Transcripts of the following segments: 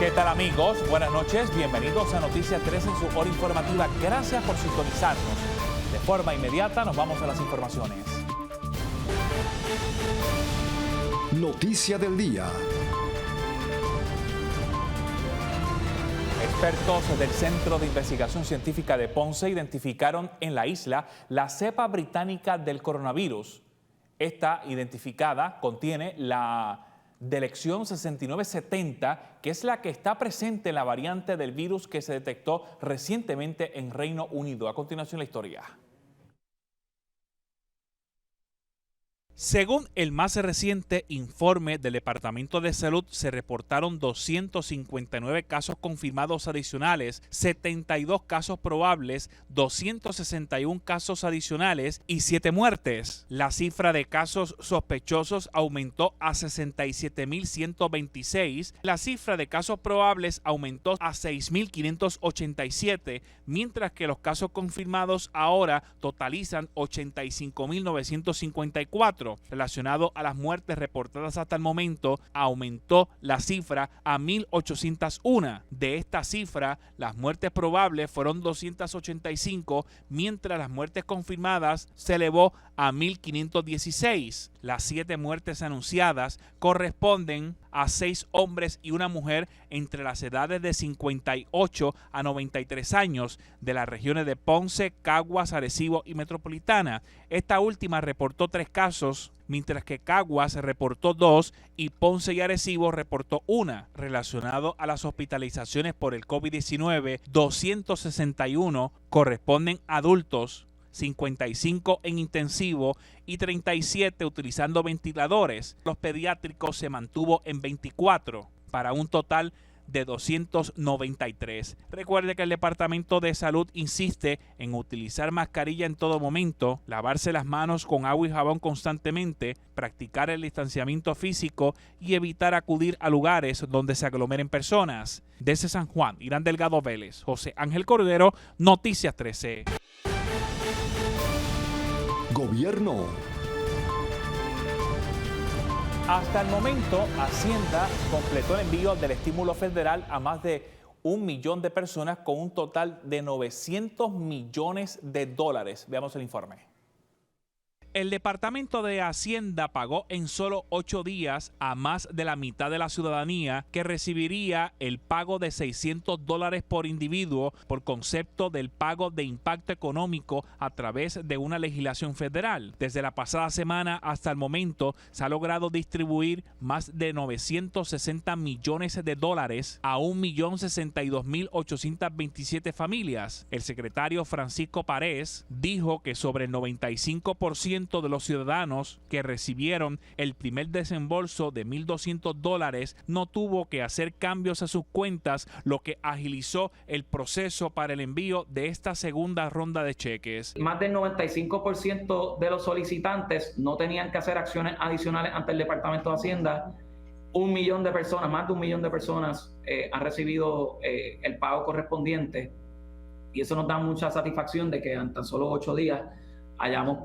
¿Qué tal, amigos? Buenas noches, bienvenidos a Noticias 13 en su hora informativa. Gracias por sintonizarnos. De forma inmediata nos vamos a las informaciones. Noticia del día. Expertos del Centro de Investigación Científica de Ponce identificaron en la isla la cepa británica del coronavirus. Esta identificada contiene la Delección 6970, que es la que está presente en la variante del virus que se detectó recientemente en Reino Unido. A continuación, la historia. Según el más reciente informe del Departamento de Salud, se reportaron 259 casos confirmados adicionales, 72 casos probables, 261 casos adicionales y 7 muertes. La cifra de casos sospechosos aumentó a 67.126, la cifra de casos probables aumentó a 6.587, mientras que los casos confirmados ahora totalizan 85.954. Relacionado a las muertes reportadas hasta el momento, aumentó la cifra a 1.801. De esta cifra, las muertes probables fueron 285, mientras las muertes confirmadas se elevó a 1.516. Las 7 muertes anunciadas corresponden a 6 hombres y una mujer entre las edades de 58 a 93 años de las regiones de Ponce, Caguas, Arecibo y Metropolitana. Esta última reportó 3 casos, mientras que Caguas reportó 2 y Ponce y Arecibo reportó 1. Relacionado a las hospitalizaciones por el COVID-19, 261 corresponden a adultos, 55 en intensivo y 37 utilizando ventiladores. Los pediátricos se mantuvo en 24 para un total de 293. Recuerde que el Departamento de Salud insiste en utilizar mascarilla en todo momento, lavarse las manos con agua y jabón constantemente, practicar el distanciamiento físico y evitar acudir a lugares donde se aglomeren personas. Desde San Juan, Irán Delgado Vélez, José Ángel Cordero, Noticias 13. Gobierno. Hasta el momento, Hacienda completó el envío del estímulo federal a más de 1 millón de personas con un total de 900 millones de dólares. Veamos el informe. El Departamento de Hacienda pagó en solo 8 días a más de la mitad de la ciudadanía que recibiría el pago de $600 por individuo por concepto del pago de impacto económico a través de una legislación federal. Desde la pasada semana hasta el momento se ha logrado distribuir más de 960 millones de dólares a 1.062.827 familias. El secretario Francisco Párez dijo que sobre el 95% de los ciudadanos que recibieron el primer desembolso de $1.200 no tuvo que hacer cambios a sus cuentas, lo que agilizó el proceso para el envío de esta segunda ronda de cheques. Más del 95% de los solicitantes no tenían que hacer acciones adicionales ante el Departamento de Hacienda. 1 millón de personas, más de 1 millón de personas han recibido el pago correspondiente, y eso nos da mucha satisfacción de que en tan solo 8 días hayamos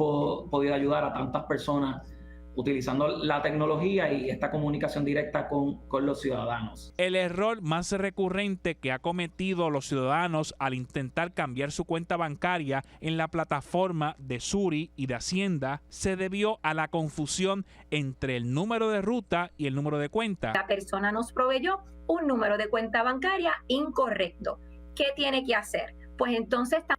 podido ayudar a tantas personas utilizando la tecnología y esta comunicación directa con los ciudadanos. El error más recurrente que ha cometido los ciudadanos al intentar cambiar su cuenta bancaria en la plataforma de Suri y de Hacienda se debió a la confusión entre el número de ruta y el número de cuenta. La persona nos proveyó un número de cuenta bancaria incorrecto. ¿Qué tiene que hacer? Pues entonces tan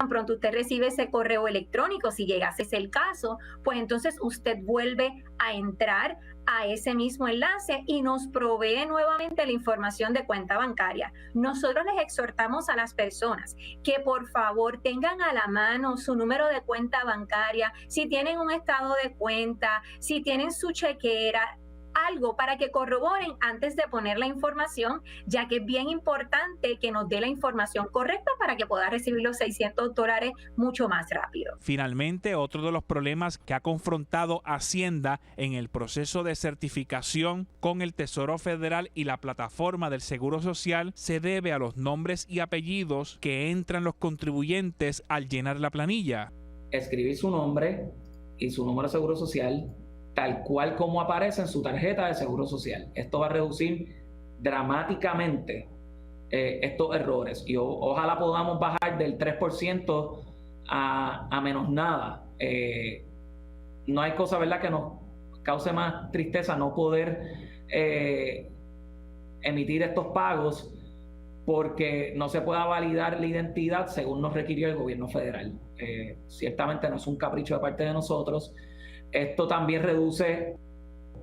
pronto usted recibe ese correo electrónico, si llegase ese el caso, pues entonces usted vuelve a entrar a ese mismo enlace y nos provee nuevamente la información de cuenta bancaria. Nosotros les exhortamos a las personas que por favor tengan a la mano su número de cuenta bancaria, si tienen un estado de cuenta, si tienen su chequera, algo para que corroboren antes de poner la información, ya que es bien importante que nos dé la información correcta para que pueda recibir los $600 mucho más rápido. Finalmente, otro de los problemas que ha confrontado Hacienda en el proceso de certificación con el Tesoro Federal y la plataforma del Seguro Social se debe a los nombres y apellidos que entran los contribuyentes al llenar la planilla. Escribir su nombre y su número de seguro social tal cual como aparece en su tarjeta de seguro social. Esto va a reducir dramáticamente estos errores y ojalá podamos bajar del 3% a menos nada. No hay cosa, ¿verdad?, que nos cause más tristeza no poder emitir estos pagos porque no se pueda validar la identidad según nos requirió el gobierno federal. Ciertamente no es un capricho de parte de nosotros. Esto también reduce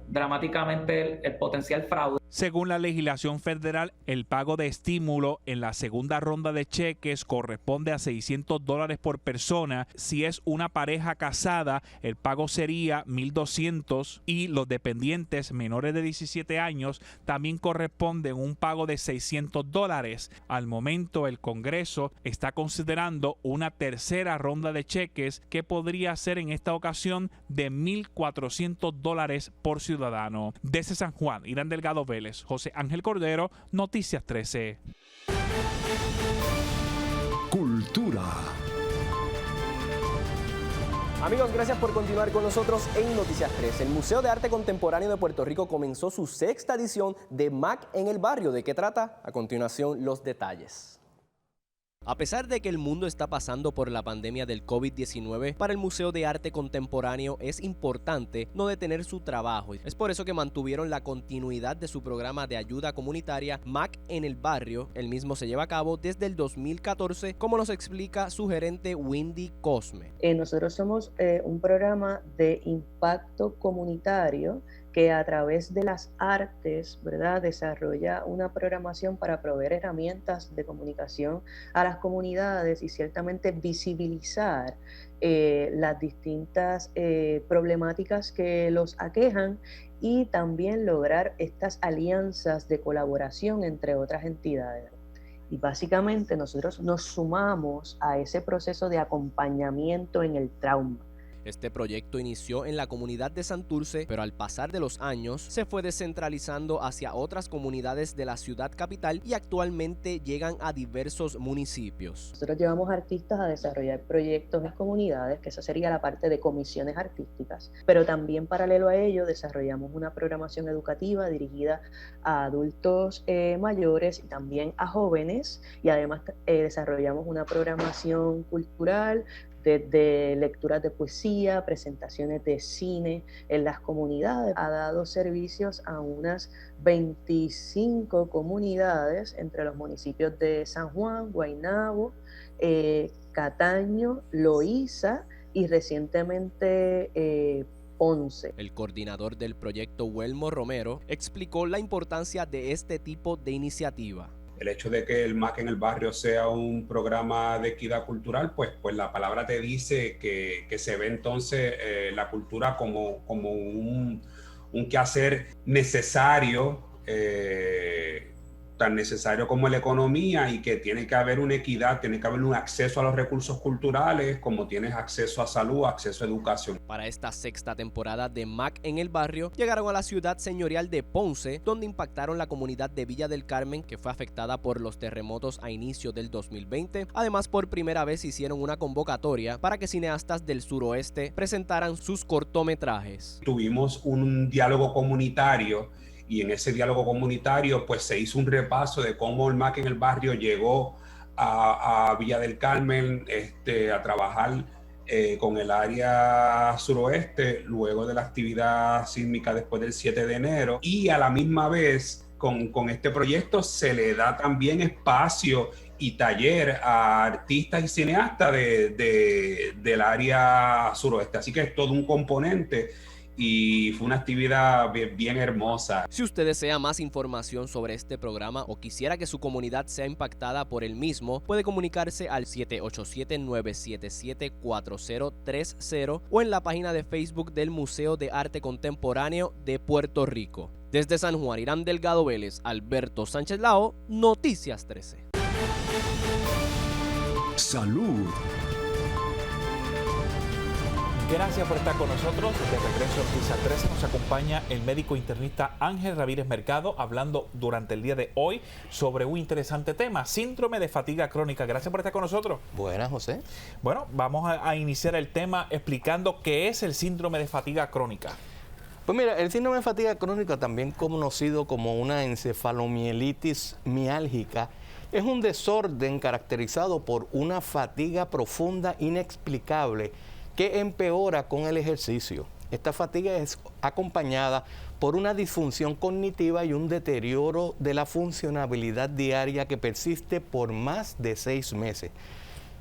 dramáticamente el potencial fraude. Según la legislación federal, el pago de estímulo en la segunda ronda de cheques corresponde a $600 por persona. Si es una pareja casada, el pago sería $1,200 y los dependientes menores de 17 años también corresponden un pago de $600. Al momento, el Congreso está considerando una tercera ronda de cheques que podría ser en esta ocasión de $1,400 por ciudadano. Desde San Juan, Irán Delgado Vélez, José Ángel Cordero, Noticias 13. Cultura. Amigos, gracias por continuar con nosotros en Noticias 13. El Museo de Arte Contemporáneo de Puerto Rico comenzó su 6ª edición de MAC en el Barrio. ¿De qué trata? A continuación, los detalles. A pesar de que el mundo está pasando por la pandemia del COVID-19, para el Museo de Arte Contemporáneo es importante no detener su trabajo. Es por eso que mantuvieron la continuidad de su programa de ayuda comunitaria MAC en el Barrio. El mismo se lleva a cabo desde el 2014, como nos explica su gerente Wendy Cosme. Nosotros somos un programa de impacto comunitario que a través de las artes, ¿verdad?, desarrolla una programación para proveer herramientas de comunicación a las comunidades y ciertamente visibilizar las distintas problemáticas que los aquejan y también lograr estas alianzas de colaboración entre otras entidades. Y básicamente nosotros nos sumamos a ese proceso de acompañamiento en el trauma. Este proyecto inició en la comunidad de Santurce, pero al pasar de los años se fue descentralizando hacia otras comunidades de la ciudad capital y actualmente llegan a diversos municipios. Nosotros llevamos artistas a desarrollar proyectos en comunidades, que esa sería la parte de comisiones artísticas, pero también paralelo a ello desarrollamos una programación educativa dirigida a adultos mayores y también a jóvenes, y además desarrollamos una programación cultural de lecturas de poesía, presentaciones de cine en las comunidades. Ha dado servicios a unas 25 comunidades entre los municipios de San Juan, Guaynabo, Cataño, Loíza y recientemente Ponce. El coordinador del proyecto, Welmo Romero, explicó la importancia de este tipo de iniciativa. El hecho de que el MAC en el Barrio sea un programa de equidad cultural, pues la palabra te dice que se ve entonces la cultura como un quehacer necesario, tan necesario como la economía, y que tiene que haber una equidad, tiene que haber un acceso a los recursos culturales, como tienes acceso a salud, acceso a educación. Para esta 6ª temporada de MAC en el Barrio, llegaron a la ciudad señorial de Ponce, donde impactaron la comunidad de Villa del Carmen, que fue afectada por los terremotos a inicio del 2020. Además, por primera vez hicieron una convocatoria para que cineastas del suroeste presentaran sus cortometrajes. Tuvimos un diálogo comunitario, y en ese diálogo comunitario pues se hizo un repaso de cómo el MAC en el Barrio llegó a Villa del Carmen a trabajar con el área suroeste luego de la actividad sísmica después del 7 de enero, y a la misma vez con este proyecto se le da también espacio y taller a artistas y cineastas del área suroeste, así que es todo un componente. Y fue una actividad bien hermosa. Si usted desea más información sobre este programa o quisiera que su comunidad sea impactada por el mismo, puede comunicarse al 787-977-4030 o en la página de Facebook del Museo de Arte Contemporáneo de Puerto Rico. Desde San Juan, Irán Delgado Vélez, Alberto Sánchez Lao, Noticias 13. Salud. Gracias por estar con nosotros. De regreso a Noticias 13 nos acompaña el médico internista Ángel Ramírez Mercado, hablando durante el día de hoy sobre un interesante tema, síndrome de fatiga crónica. Gracias por estar con nosotros. Buenas, José. Bueno, vamos a iniciar el tema explicando qué es el síndrome de fatiga crónica. Pues mira, el síndrome de fatiga crónica, también conocido como una encefalomielitis miálgica, es un desorden caracterizado por una fatiga profunda inexplicable que empeora con el ejercicio. Esta fatiga es acompañada por una disfunción cognitiva y un deterioro de la funcionabilidad diaria que persiste por más de 6 meses.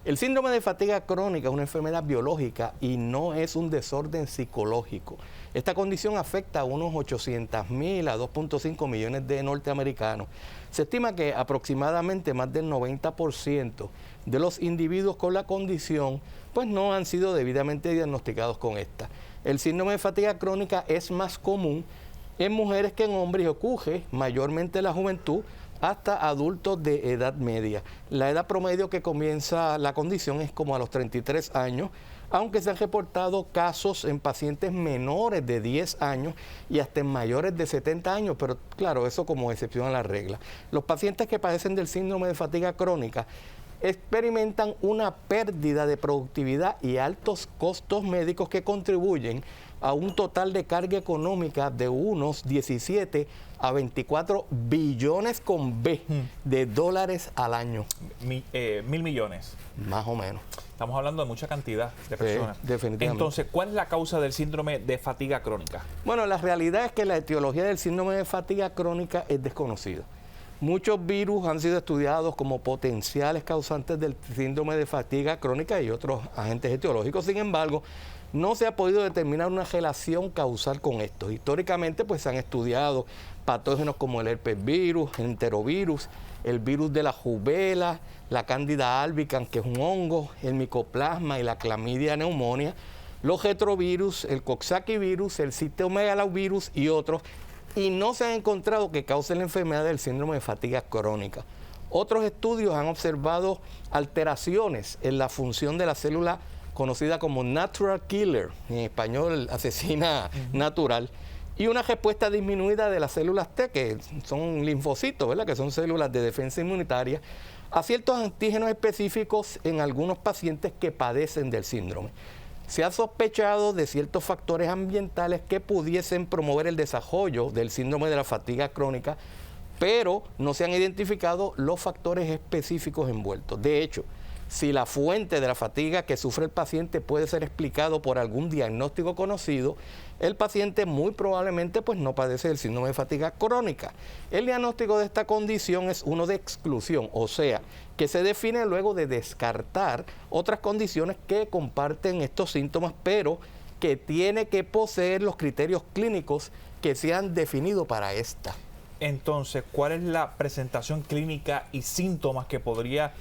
El síndrome de fatiga crónica es una enfermedad biológica y no es un desorden psicológico. Esta condición afecta a unos 800,000 a 2.5 millones de norteamericanos. Se estima que aproximadamente más del 90% de los individuos con la condición pues no han sido debidamente diagnosticados con esta. El síndrome de fatiga crónica es más común en mujeres que en hombres y ocurre mayormente en la juventud hasta adultos de edad media. La edad promedio que comienza la condición es como a los 33 años, aunque se han reportado casos en pacientes menores de 10 años y hasta en mayores de 70 años, pero claro, eso como excepción a la regla. Los pacientes que padecen del síndrome de fatiga crónica experimentan una pérdida de productividad y altos costos médicos que contribuyen a un total de carga económica de unos 17 a 24 billones con B de dólares al año. 1.000 millones. Más o menos. Estamos hablando de mucha cantidad de personas. Definitivamente. Entonces, ¿cuál es la causa del síndrome de fatiga crónica? Bueno, la realidad es que la etiología del síndrome de fatiga crónica es desconocida. Muchos virus han sido estudiados como potenciales causantes del síndrome de fatiga crónica y otros agentes etiológicos. Sin embargo, no se ha podido determinar una relación causal con esto. Históricamente, pues se han estudiado patógenos como el herpes virus, el enterovirus, el virus de la rubela, la cándida albicans, que es un hongo, el micoplasma y la clamidia pneumonia, los retrovirus, el coxsackie-virus, el citomegalovirus y otros, y no se ha encontrado que causen la enfermedad del síndrome de fatiga crónica. Otros estudios han observado alteraciones en la función de la célula conocida como natural killer, en español asesina natural, y una respuesta disminuida de las células T, que son linfocitos, ¿verdad?, que son células de defensa inmunitaria, a ciertos antígenos específicos en algunos pacientes que padecen del síndrome. Se ha sospechado de ciertos factores ambientales que pudiesen promover el desarrollo del síndrome de la fatiga crónica, pero no se han identificado los factores específicos envueltos. De hecho, si la fuente de la fatiga que sufre el paciente puede ser explicado por algún diagnóstico conocido, el paciente muy probablemente pues no padece del síndrome de fatiga crónica. El diagnóstico de esta condición es uno de exclusión, o sea, que se define luego de descartar otras condiciones que comparten estos síntomas, pero que tiene que poseer los criterios clínicos que se han definido para esta. Entonces, ¿cuál es la presentación clínica y síntomas que podría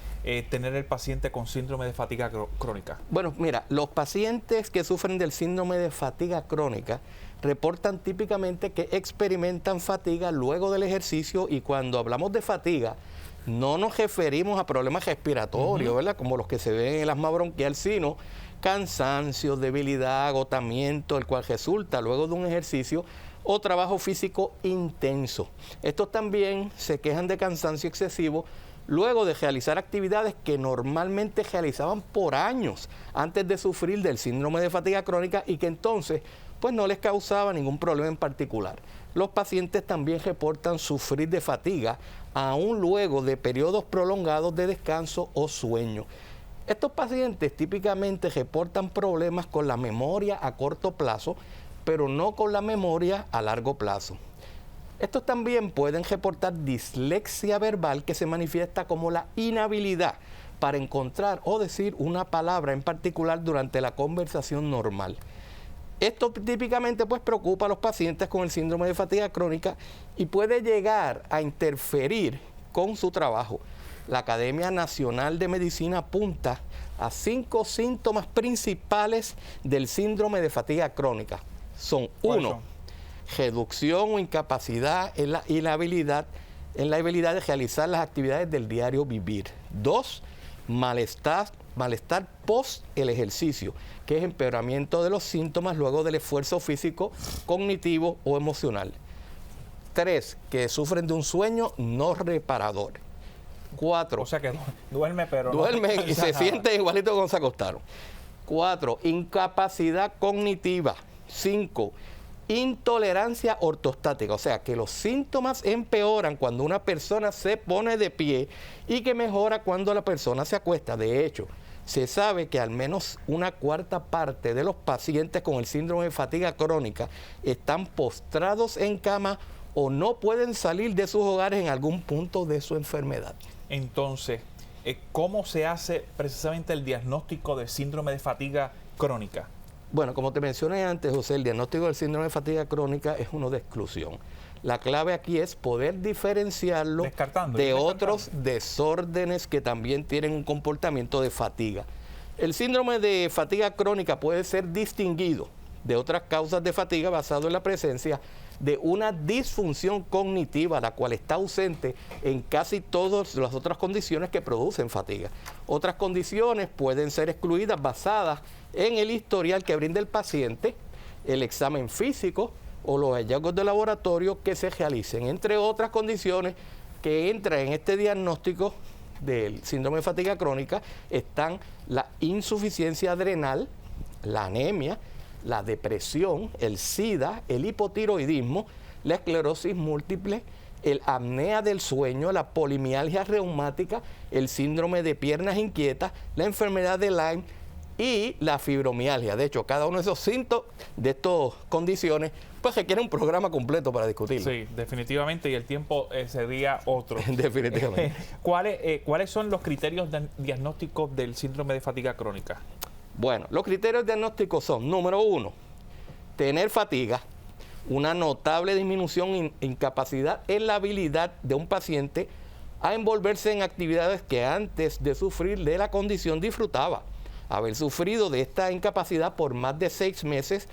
tener el paciente con síndrome de fatiga crónica? Bueno, mira, los pacientes que sufren del síndrome de fatiga crónica reportan típicamente que experimentan fatiga luego del ejercicio, y cuando hablamos de fatiga no nos referimos a problemas respiratorios, ¿verdad?, como los que se ven en el asma bronquial, sino cansancio, debilidad, agotamiento, el cual resulta luego de un ejercicio o trabajo físico intenso. Estos también se quejan de cansancio excesivo luego de realizar actividades que normalmente realizaban por años antes de sufrir del síndrome de fatiga crónica y que entonces pues no les causaba ningún problema en particular. Los pacientes también reportan sufrir de fatiga aún luego de periodos prolongados de descanso o sueño. Estos pacientes típicamente reportan problemas con la memoria a corto plazo, pero no con la memoria a largo plazo. Estos también pueden reportar dislexia verbal, que se manifiesta como la inhabilidad para encontrar o decir una palabra en particular durante la conversación normal. Esto típicamente pues preocupa a los pacientes con el síndrome de fatiga crónica y puede llegar a interferir con su trabajo. La Academia Nacional de Medicina apunta a 5 síntomas principales del síndrome de fatiga crónica. Son: 1, reducción o incapacidad en la habilidad de realizar las actividades del diario vivir. 2, malestar post el ejercicio, que es empeoramiento de los síntomas luego del esfuerzo físico, cognitivo o emocional. 3, que sufren de un sueño no reparador. 4, o sea que duerme, pero duermen no y se sienten igualito cuando se acostaron. 4, incapacidad cognitiva. 5, intolerancia ortostática, o sea que los síntomas empeoran cuando una persona se pone de pie y que mejora cuando la persona se acuesta. De hecho, se sabe que al menos una cuarta parte de los pacientes con el síndrome de fatiga crónica están postrados en cama o no pueden salir de sus hogares en algún punto de su enfermedad. Entonces, ¿cómo se hace precisamente el diagnóstico de síndrome de fatiga crónica? Bueno, como te mencioné antes, José, el diagnóstico del síndrome de fatiga crónica es uno de exclusión. La clave aquí es poder diferenciarlo de otros desórdenes que también tienen un comportamiento de fatiga. El síndrome de fatiga crónica puede ser distinguido de otras causas de fatiga basado en la presencia de una disfunción cognitiva, la cual está ausente en casi todas las otras condiciones que producen fatiga. Otras condiciones pueden ser excluidas basadas en el historial que brinda el paciente, el examen físico o los hallazgos de laboratorio que se realicen. Entre otras condiciones que entran en este diagnóstico del síndrome de fatiga crónica están la insuficiencia adrenal, la anemia, la depresión, el SIDA, el hipotiroidismo, la esclerosis múltiple, el apnea del sueño, la polimialgia reumática, el síndrome de piernas inquietas, la enfermedad de Lyme y la fibromialgia. De hecho, cada uno de esos síntomas, de estas condiciones, pues requiere un programa completo para discutirlo. Sí, definitivamente, y el tiempo sería otro. Definitivamente. ¿Cuáles son los criterios diagnósticos del síndrome de fatiga crónica? Bueno, los criterios diagnósticos son, número 1, tener fatiga, una notable disminución en incapacidad en la habilidad de un paciente a envolverse en actividades que antes de sufrir de la condición disfrutaba. Haber sufrido de esta incapacidad por más de 6 meses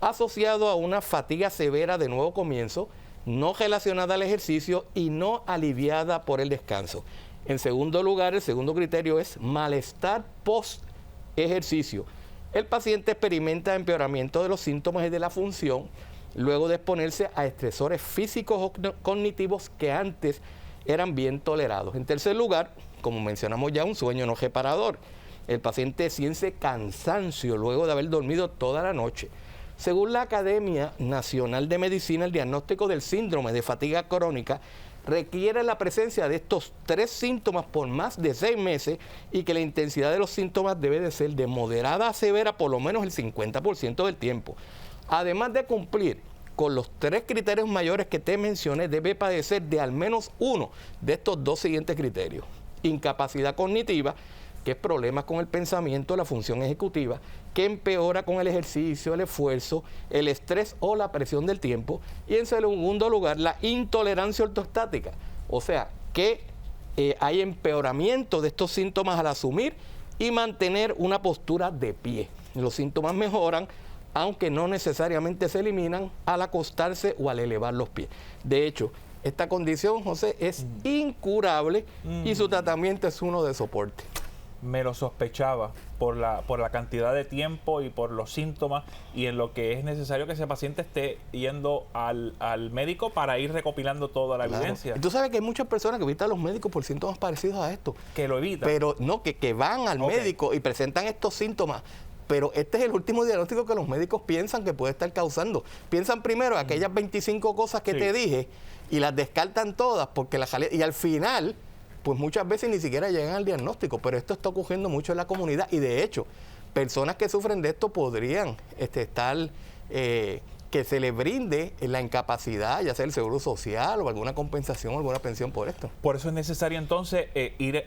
asociado a una fatiga severa de nuevo comienzo, no relacionada al ejercicio y no aliviada por el descanso. En segundo lugar, el segundo criterio es malestar post-ejercicio. El paciente experimenta empeoramiento de los síntomas y de la función luego de exponerse a estresores físicos o cognitivos que antes eran bien tolerados. En tercer lugar, como mencionamos ya, un sueño no reparador. El paciente siente cansancio luego de haber dormido toda la noche. Según la Academia Nacional de Medicina, el diagnóstico del síndrome de fatiga crónica requiere la presencia de estos 3 síntomas por más de 6 meses y que la intensidad de los síntomas debe de ser de moderada a severa por lo menos el 50% del tiempo. Además de cumplir con los 3 criterios mayores que te mencioné, debe padecer de al menos uno de estos 2 siguientes criterios. Incapacidad cognitiva, que es problemas con el pensamiento, la función ejecutiva, que empeora con el ejercicio, el esfuerzo, el estrés o la presión del tiempo. Y en segundo lugar, la intolerancia ortostática, o sea, que hay empeoramiento de estos síntomas al asumir y mantener una postura de pie. Los síntomas mejoran, aunque no necesariamente se eliminan al acostarse o al elevar los pies. De hecho, esta condición, José, es incurable y su tratamiento es uno de soporte. Me lo sospechaba por la cantidad de tiempo y por los síntomas y en lo que es necesario que ese paciente esté yendo al médico para ir recopilando toda la evidencia. Y tú sabes que hay muchas personas que evitan a los médicos por síntomas parecidos a esto. Que lo evitan. Pero no, que van al médico y presentan estos síntomas. Pero este es el último diagnóstico que los médicos piensan que puede estar causando. Piensan primero aquellas 25 cosas que te dije y las descartan todas porque y al final, pues muchas veces ni siquiera llegan al diagnóstico. Pero esto está ocurriendo mucho en la comunidad y de hecho, personas que sufren de esto podrían estar que se les brinde la incapacidad, ya sea el seguro social o alguna compensación o alguna pensión por esto. Por eso es necesario entonces ir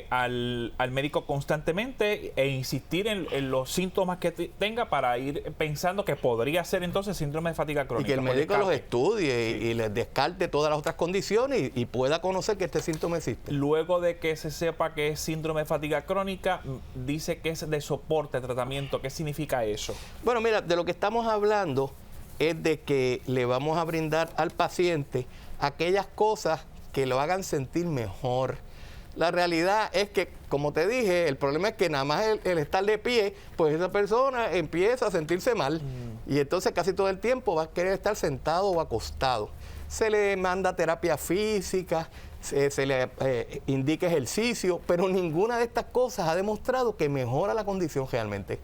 al médico constantemente e insistir en los síntomas que tenga para ir pensando que podría ser entonces síndrome de fatiga crónica. Y que el médico los estudie y les descarte todas las otras condiciones y pueda conocer que este síntoma existe. Luego de que se sepa que es síndrome de fatiga crónica, dice que es de soporte, tratamiento. ¿Qué significa eso? Bueno, mira, de lo que estamos hablando es de que le vamos a brindar al paciente aquellas cosas que lo hagan sentir mejor. La realidad es que, como te dije, el problema es que nada más el estar de pie, pues esa persona empieza a sentirse mal y entonces casi todo el tiempo va a querer estar sentado o acostado. Se le manda terapia física, se le indica ejercicio, pero ninguna de estas cosas ha demostrado que mejora la condición realmente.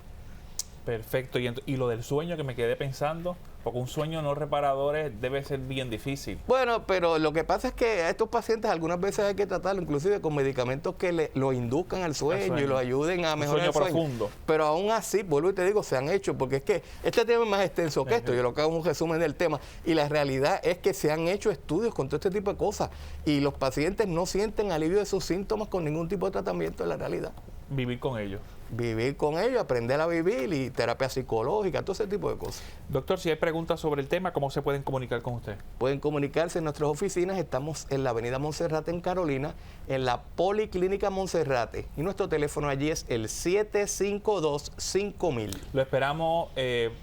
Perfecto. Y lo del sueño que me quedé pensando, porque un sueño no reparador debe ser bien difícil. Bueno, pero lo que pasa es que a estos pacientes algunas veces hay que tratarlo, inclusive con medicamentos que lo induzcan al sueño y lo ayuden a mejorar el sueño. Profundo. Pero aún así, vuelvo y te digo, se han hecho, porque es que este tema es más extenso que esto. Yo lo que hago es un resumen del tema. Y la realidad es que se han hecho estudios con todo este tipo de cosas. Y los pacientes no sienten alivio de sus síntomas con ningún tipo de tratamiento en la realidad. Vivir con ellos. Vivir con ellos, aprender a vivir y terapia psicológica, todo ese tipo de cosas. Doctor, si hay preguntas sobre el tema, ¿cómo se pueden comunicar con usted? Pueden comunicarse en nuestras oficinas. Estamos en la avenida Monserrate en Carolina, en la Policlínica Monserrate. Y nuestro teléfono allí es el 752-5000. Lo esperamos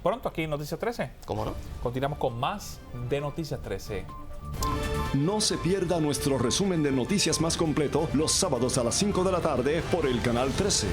pronto aquí en Noticias 13. ¿Cómo no? Continuamos con más de Noticias 13. No se pierda nuestro resumen de noticias más completo los sábados a las 5 de la tarde por el canal 13.